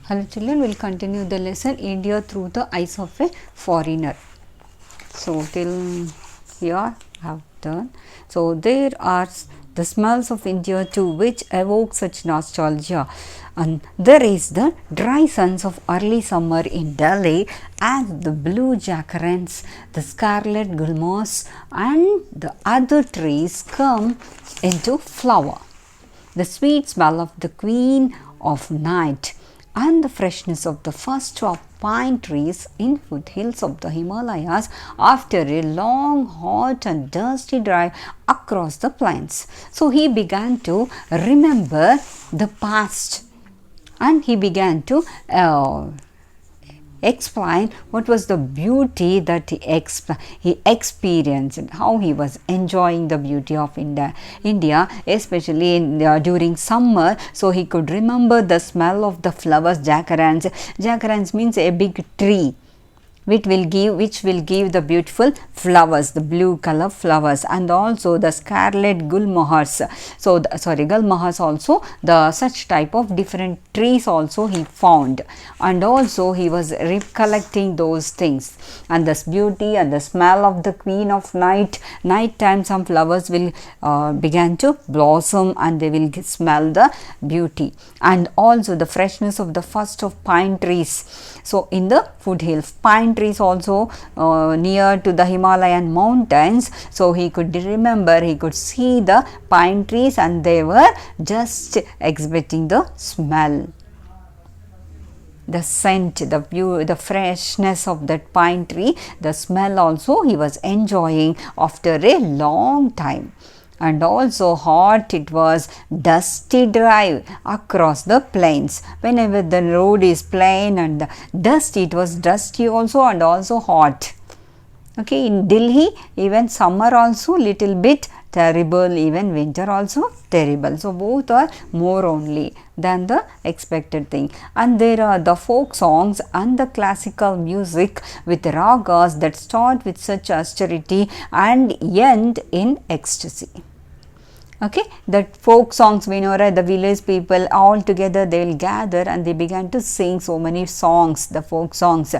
Hello children, we will continue the lesson India through the eyes of a foreigner. So till here I have done. So there are the smells of India too which evoke such nostalgia, and there is the dry suns of early summer in Delhi and the blue jacarants, the scarlet gulmoss and the other trees come into flower. The sweet smell of the queen of night and the freshness of the first of pine trees in foothills of the Himalayas after a long, hot and dusty drive across the plains. So he began to remember the past and he began to explain what was the beauty that he experienced and how he was enjoying the beauty of India, especially during summer. So he could remember the smell of the flowers, jacarants. Jacarants means a big tree which will give the beautiful flowers, the blue color flowers, and also the scarlet gulmohars. So gulmohars also, the such type of different trees also he found, and also he was recollecting those things and this beauty and the smell of the queen of night. Night time some flowers will begin to blossom and they will smell the beauty, and also the freshness of the first of pine trees. So in the foothills, pine trees also near to the Himalayan mountains. So he could remember, he could see the pine trees and they were just exhibiting the smell, the scent, the freshness of that pine tree, the smell also he was enjoying after a long time. And also hot it was, dusty drive across the plains. Whenever the road is plain and dusty, it was dusty also and also hot. Okay, in Delhi even summer also little bit terrible, even winter also terrible. So both are more only than the expected thing. And there are the folk songs and the classical music with ragas that start with such austerity and end in ecstasy. Okay, that folk songs, we know, right? The village people all together they will gather and they began to sing so many songs, the folk songs,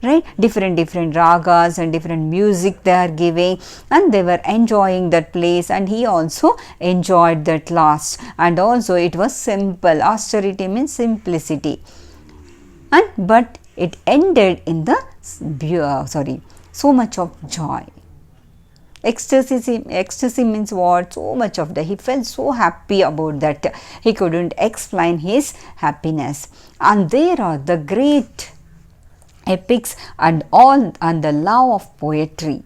right? Different ragas and different music they are giving, and they were enjoying that place, and he also enjoyed that last. And also it was simple. Austerity means simplicity, and but it ended in the so much of joy. Ecstasy means what? So much of that. He felt so happy about that. He couldn't explain his happiness. And there are the great epics and the love of poetry.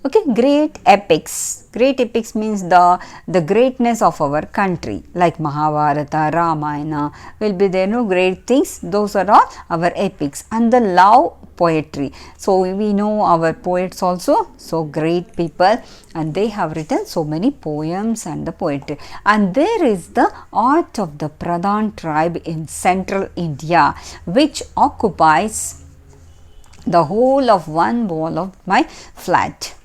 Okay, great epics. Great epics means the greatness of our country, like Mahabharata, Ramayana will be there. No great things. Those are all our epics. And the love poetry. So we know our poets also, so great people, and they have written so many poems and the poetry. And there is the art of the Pradhan tribe in central India, which occupies the whole of one wall of my flat.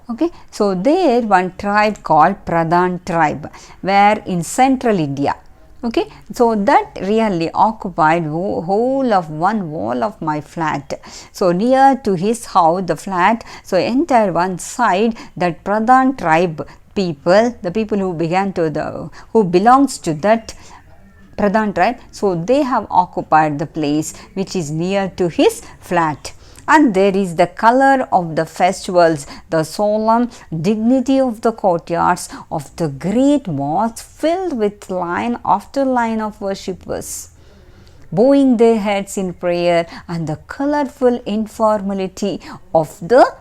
Okay, so there one tribe called Pradhan tribe where in central India. Okay, so that really occupied whole of one wall of my flat. So near to his house, the flat, so entire one side, that Pradhan tribe people, the people who who belongs to that Pradhan tribe, so they have occupied the place which is near to his flat. And there is the color of the festivals, the solemn dignity of the courtyards of the great mosque filled with line after line of worshippers, bowing their heads in prayer, and the colorful informality of the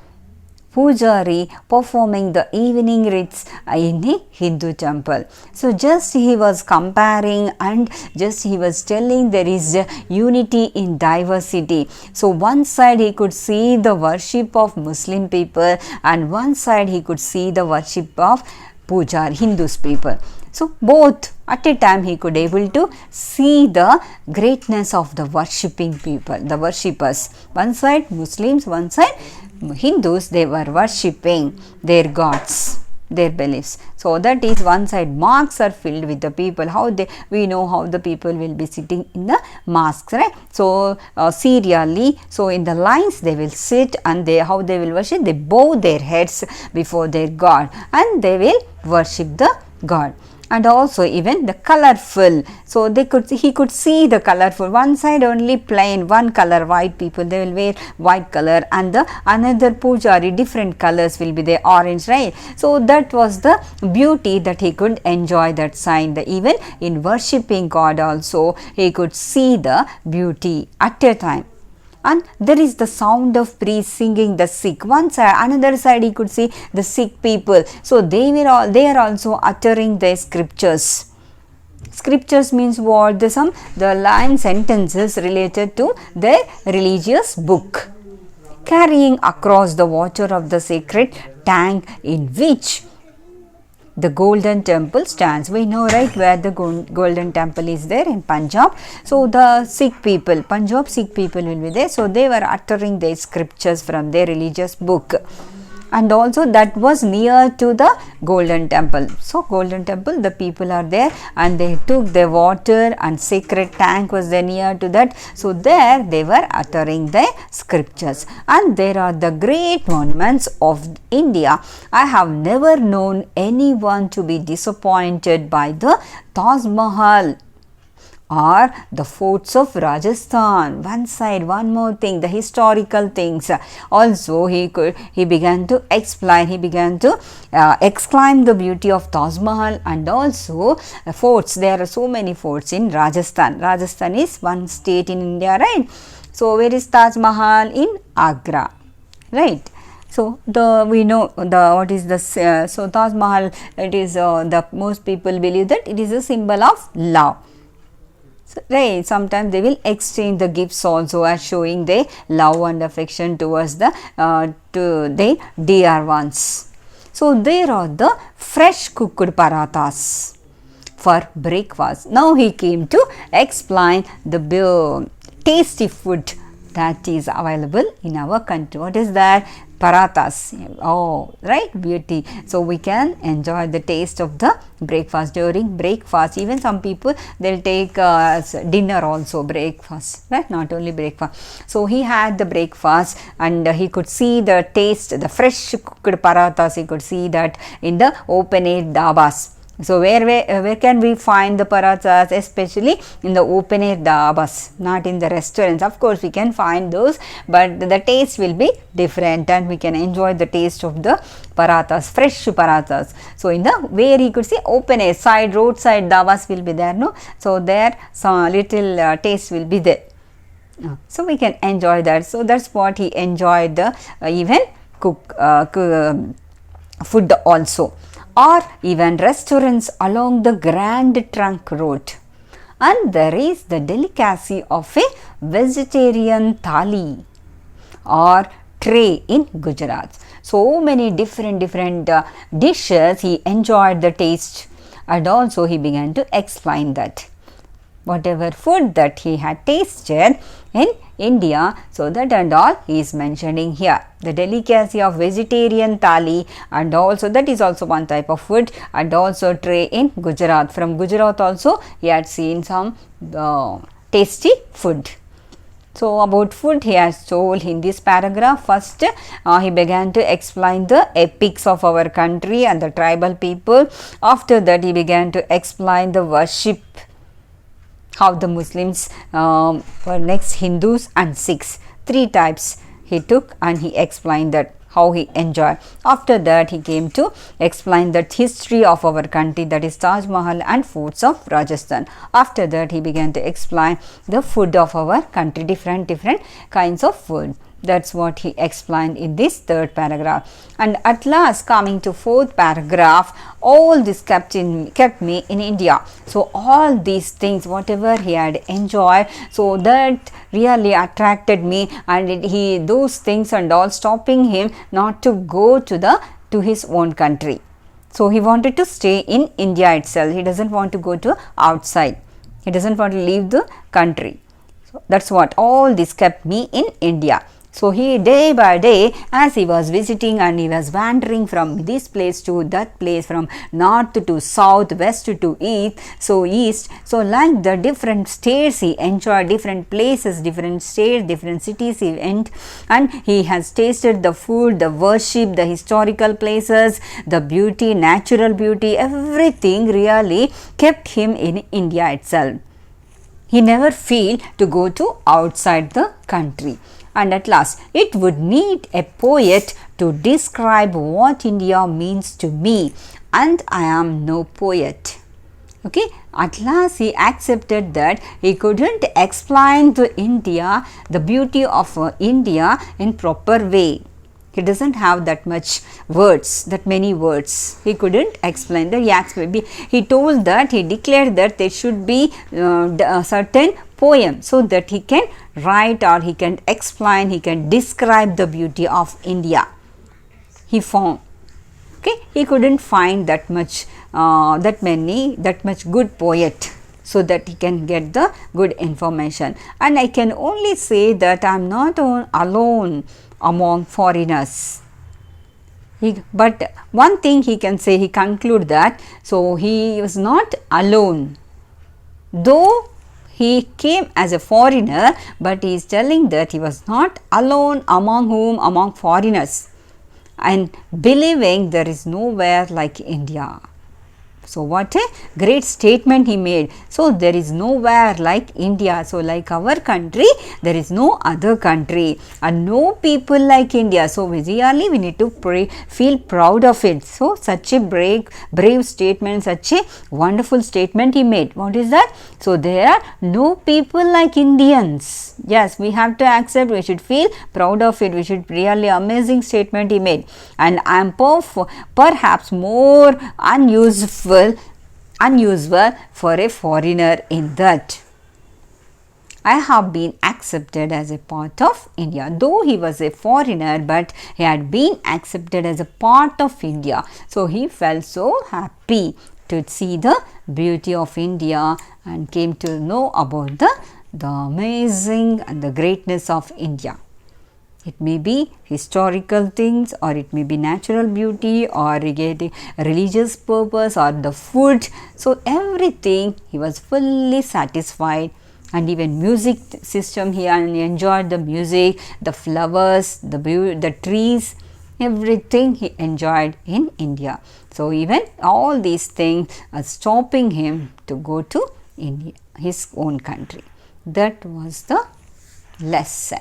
Pujari performing the evening rites in a Hindu temple. So just he was comparing and just he was telling there is a unity in diversity. So one side he could see the worship of Muslim people and one side he could see the worship of Pujari, Hindus people. So both at a time he could able to see the greatness of the worshipping people, the worshippers. One side Muslims, one side Hindus, they were worshipping their gods, their beliefs. So that is one side masks are filled with the people. We know how the people will be sitting in the masks, right? So serially, so in the lines they will sit, and how they will worship, they bow their heads before their God and they will worship the God. And also even the colorful, so he could see the colorful. One side only plain one color, white people, they will wear white color, and the another pujari different colors will be there, orange, right? So that was the beauty that he could enjoy that sign. Even in worshipping God also he could see the beauty at a time. And there is the sound of priest singing the sick. One side, another side he could see the sick people. So they are also uttering their scriptures. Scriptures means what? The line sentences related to their religious book, carrying across the water of the sacred tank in which the golden temple stands. We know, right, where the golden temple is there, in Punjab. So the Sikh people, Punjab Sikh people will be there. So they were uttering their scriptures from their religious book. And also that was near to the golden temple. So golden temple, the people are there, and they took their water, and sacred tank was there near to that. So there they were uttering their scriptures. And there are the great monuments of India. I have never known anyone to be disappointed by the Taj Mahal or the forts of Rajasthan. One side, one more thing, the historical things. Also he began to explain, he began to exclaim the beauty of Taj Mahal, and also forts. There are so many forts in Rajasthan. Rajasthan is one state in India, right? So where is Taj Mahal? In Agra, right? So we know what is the so Taj Mahal, it is the most people believe that it is a symbol of love. So, right, sometimes they will exchange the gifts also as showing their love and affection towards the to their dear ones. So there are the fresh cooked parathas for breakfast. Now he came to explain the tasty food that is available in our country. What is that? Parathas. Oh, right, beauty. So we can enjoy the taste of the breakfast. During breakfast, even some people, they'll take dinner also, breakfast, right? Not only breakfast. So he had the breakfast, and he could see the taste, the fresh cooked parathas. He could see that in the open air dabas. So where can we find the parathas? Especially in the open air dabas, not in the restaurants. Of course we can find those, but the taste will be different, and we can enjoy the taste of the parathas, fresh parathas. So in the where he could see open air, roadside dabas will be there, no? So there some little taste will be there. So we can enjoy that. So that's what he enjoyed, the even food also. Or even restaurants along the Grand Trunk Road. And there is the delicacy of a vegetarian thali or tray in Gujarat. So many different dishes he enjoyed the taste, and also he began to explain that whatever food that he had tasted in India, so that and all he is mentioning here. The delicacy of vegetarian thali, and also that is also one type of food, and also tray in Gujarat. From Gujarat also he had seen some tasty food. So about food he has told in this paragraph. First he began to explain the epics of our country and the tribal people. After that he began to explain the worship, how the Muslims were next Hindus and Sikhs. Three types he took, and he explained that how he enjoyed. After that he came to explain the history of our country, that is Taj Mahal and forts of Rajasthan. After that he began to explain the food of our country, different kinds of food. That's what he explained in this third paragraph. And at last, coming to fourth paragraph, all this kept me in India. So all these things, whatever he had enjoyed, so that really attracted me, and those things and all stopping him not to go to his own country. So he wanted to stay in India itself. He doesn't want to go to outside. He doesn't want to leave the country. So that's what all this kept me in India. So he day by day, as he was visiting and he was wandering from this place to that place, from north to south, west to east. So like the different states he enjoyed, different places, different states, different cities he went, and he has tasted the food, the worship, the historical places, the beauty, natural beauty, everything really kept him in India itself. He never feel to go to outside the country. And at last, it would need a poet to describe what India means to me, and I am no poet. Okay, at last he accepted that he couldn't explain to India the beauty of India in proper way. He doesn't have that much words, that many words. He couldn't explain that. He told that, he declared that there should be a certain poem so that he can write or he can explain, he can describe the beauty of India. He found, okay, he couldn't find that much, that much good poet, so that he can get the good information. And I can only say that I am not alone among foreigners. But one thing he can say, he conclude that, so he was not alone. Though he came as a foreigner, but he is telling that he was not alone among whom? Among foreigners, and believing there is nowhere like India. So what a great statement he made. So there is nowhere like India. So like our country, there is no other country and no people like India. So really we need to feel proud of it. So such a brave statement, such a wonderful statement he made. What is that? So there are no people like Indians. Yes, we have to accept, we should feel proud of it. We should really amazing statement he made. And I am perhaps more unusual for a foreigner in that I have been accepted as a part of India. Though he was a foreigner, but he had been accepted as a part of India. So he felt so happy to see the beauty of India and came to know about the amazing and the greatness of India. It may be historical things, or it may be natural beauty, or religious purpose, or the food. So everything he was fully satisfied. And even music system, he enjoyed the music, the flowers, the trees, everything he enjoyed in India. So even all these things are stopping him to go to India, his own country. That was the lesson.